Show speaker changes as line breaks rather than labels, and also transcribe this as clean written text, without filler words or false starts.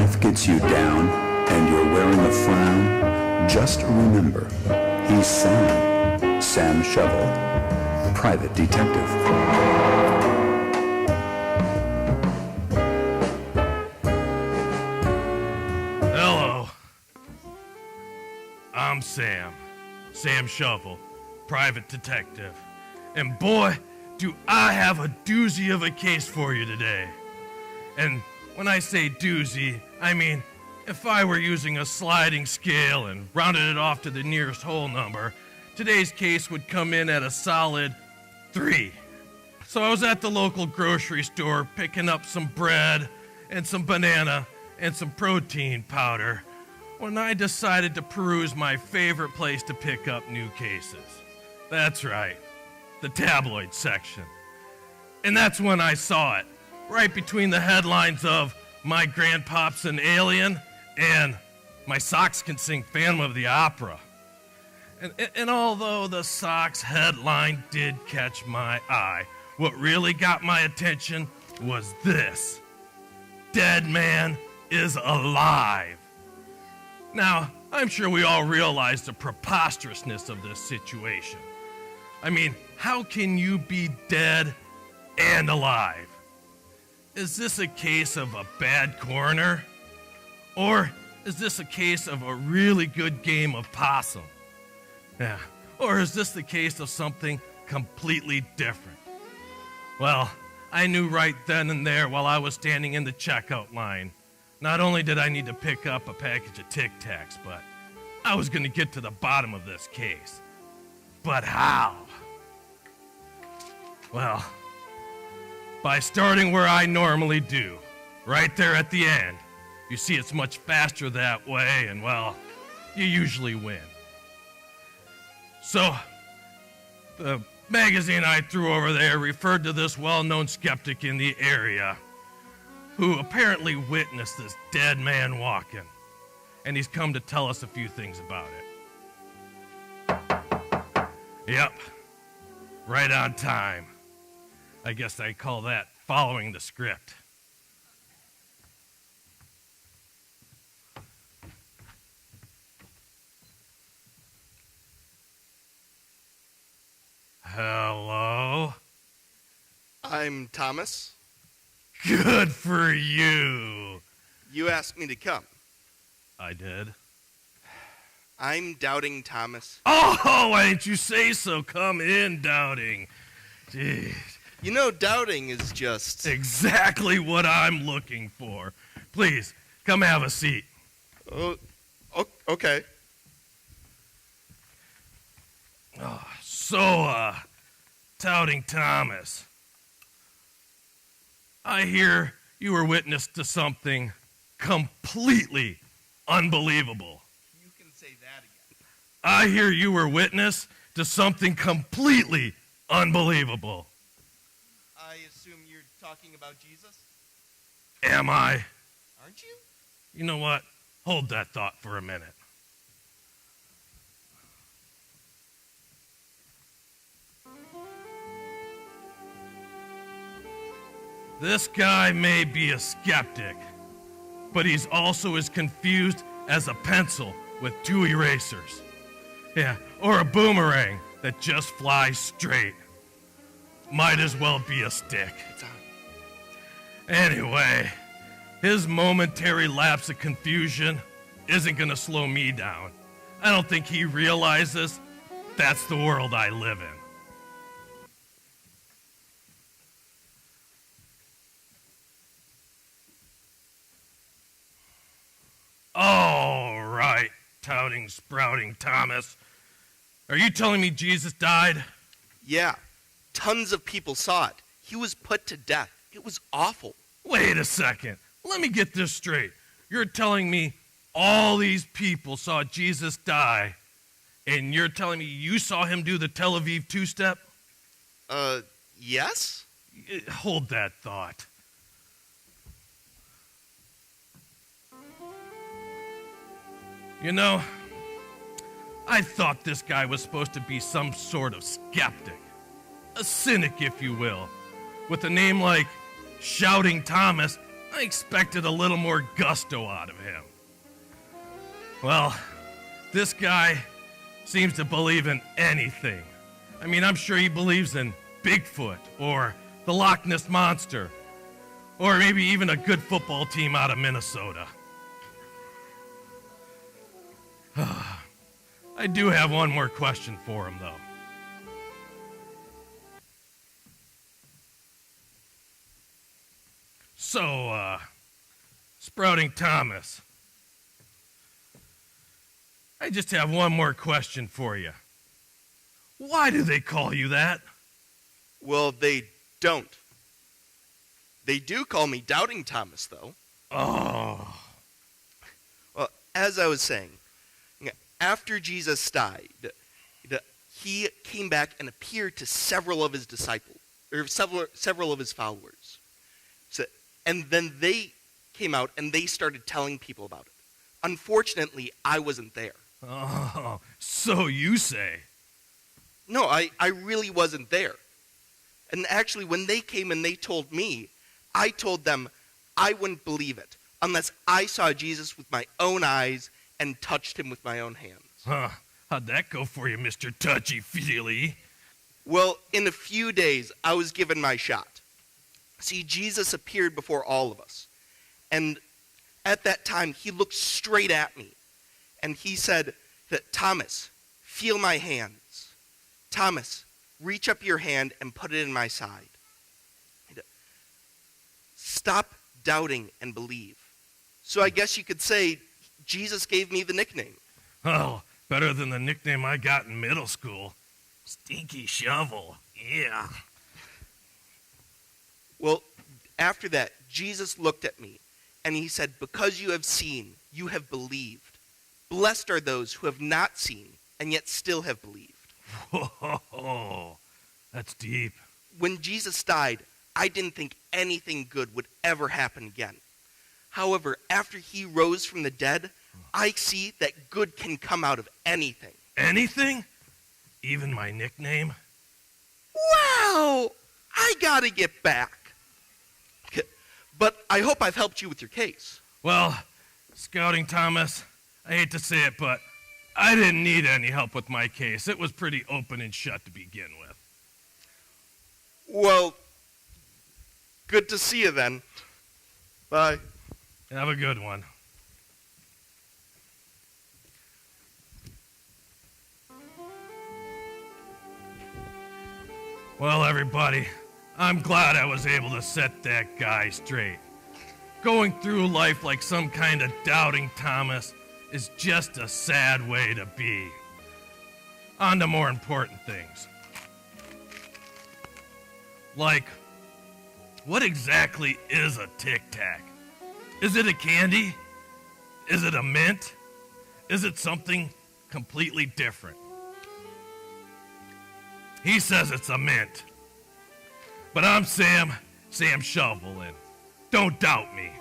life gets you down and you're wearing a frown, just remember, he's Sam Shovel, private detective.
Hello. I'm Sam Shovel, private detective. And boy, do I have a doozy of a case for you today. And when I say doozy, I mean if I were using a sliding scale and rounded it off to the nearest whole number, today's case would come in at a solid 3. So I was at the local grocery store picking up some bread and some banana and some protein powder when I decided to peruse my favorite place to pick up new cases. That's right, the tabloid section. And that's when I saw it, right between the headlines of My Grandpop's an Alien and My Socks Can Sing Phantom of the Opera. And although the Socks headline did catch my eye, what really got my attention was this: Dead Man is alive. Now, I'm sure we all realize the preposterousness of this situation. I mean, how can you be dead and alive? Is this a case of a bad coroner? Or is this a case of a really good game of possum? Yeah. Or is this the case of something completely different? Well, I knew right then and there while I was standing in the checkout line, not only did I need to pick up a package of Tic Tacs, but I was going to get to the bottom of this case. But how? Well, by starting where I normally do, right there at the end. You see, it's much faster that way, and well, you usually win. So, the magazine I threw over there referred to this well-known skeptic in the area who apparently witnessed this dead man walking, and he's come to tell us a few things about it. Yep, right on time. I guess I call that following the script. Hello?
I'm Thomas.
Good for you.
You asked me to come.
I did.
I'm Doubting Thomas.
Oh, why didn't you say so? Come in, Doubting. Jeez.
You know, doubting is just...
Exactly what I'm looking for. Please, come have a seat.
Oh, okay.
Oh, so, Doubting Thomas, I hear you were witness to something completely unbelievable.
You can say that again.
I hear you were witness to something completely unbelievable.
I assume you're talking about Jesus?
Am I?
Aren't you?
You know what? Hold that thought for a minute. This guy may be a skeptic, but he's also as confused as a pencil with 2 erasers. Yeah, or a boomerang that just flies straight. Might as well be a stick.
It's on.
Anyway, his momentary lapse of confusion isn't gonna slow me down. I don't think he realizes that's the world I live in. All right, touting, sprouting Thomas. Are you telling me Jesus died?
Yeah. Tons of people saw it. He was put to death. It was awful.
Wait a second. Let me get this straight. You're telling me all these people saw Jesus die, and you're telling me you saw him do the Tel Aviv two-step?
Yes?
Hold that thought. You know, I thought this guy was supposed to be some sort of skeptic. A cynic, if you will. With a name like Shouting Thomas, I expected a little more gusto out of him. Well, this guy seems to believe in anything. I mean, I'm sure he believes in Bigfoot or the Loch Ness Monster or maybe even a good football team out of Minnesota. I do have one more question for him, though. So, Sprouting Thomas, I just have one more question for you. Why do they call you that?
Well, they don't. They do call me Doubting Thomas, though.
Oh.
Well, as I was saying, after Jesus died, he came back and appeared to several of his disciples, or several of his followers. And then they came out and they started telling people about it. Unfortunately, I wasn't there.
Oh, so you say.
No, I really wasn't there. And actually, when they came and they told me, I told them I wouldn't believe it unless I saw Jesus with my own eyes and touched him with my own hands.
Huh. How'd that go for you, Mr. Touchy-Feely?
Well, in a few days, I was given my shot. See, Jesus appeared before all of us. And at that time, he looked straight at me. And he said that, Thomas, feel my hands. Thomas, reach up your hand and put it in my side. Stop doubting and believe. So I guess you could say Jesus gave me the nickname.
Oh, better than the nickname I got in middle school. Stinky Shovel. Yeah.
Well, after that, Jesus looked at me and he said, because you have seen, you have believed. Blessed are those who have not seen and yet still have believed.
Whoa, that's deep.
When Jesus died, I didn't think anything good would ever happen again. However, after he rose from the dead, I see that good can come out of anything.
Anything? Even my nickname?
Wow! I gotta get back. But I hope I've helped you with your case.
Well, Scouting Thomas, I hate to say it, but I didn't need any help with my case. It was pretty open and shut to begin with.
Well, good to see you then. Bye.
Have a good one. Well, everybody, I'm glad I was able to set that guy straight. Going through life like some kind of Doubting Thomas is just a sad way to be. On to more important things. Like, what exactly is a Tic Tac? Is it a candy? Is it a mint? Is it something completely different? He says it's a mint. But I'm Sam Shovel, and don't doubt me.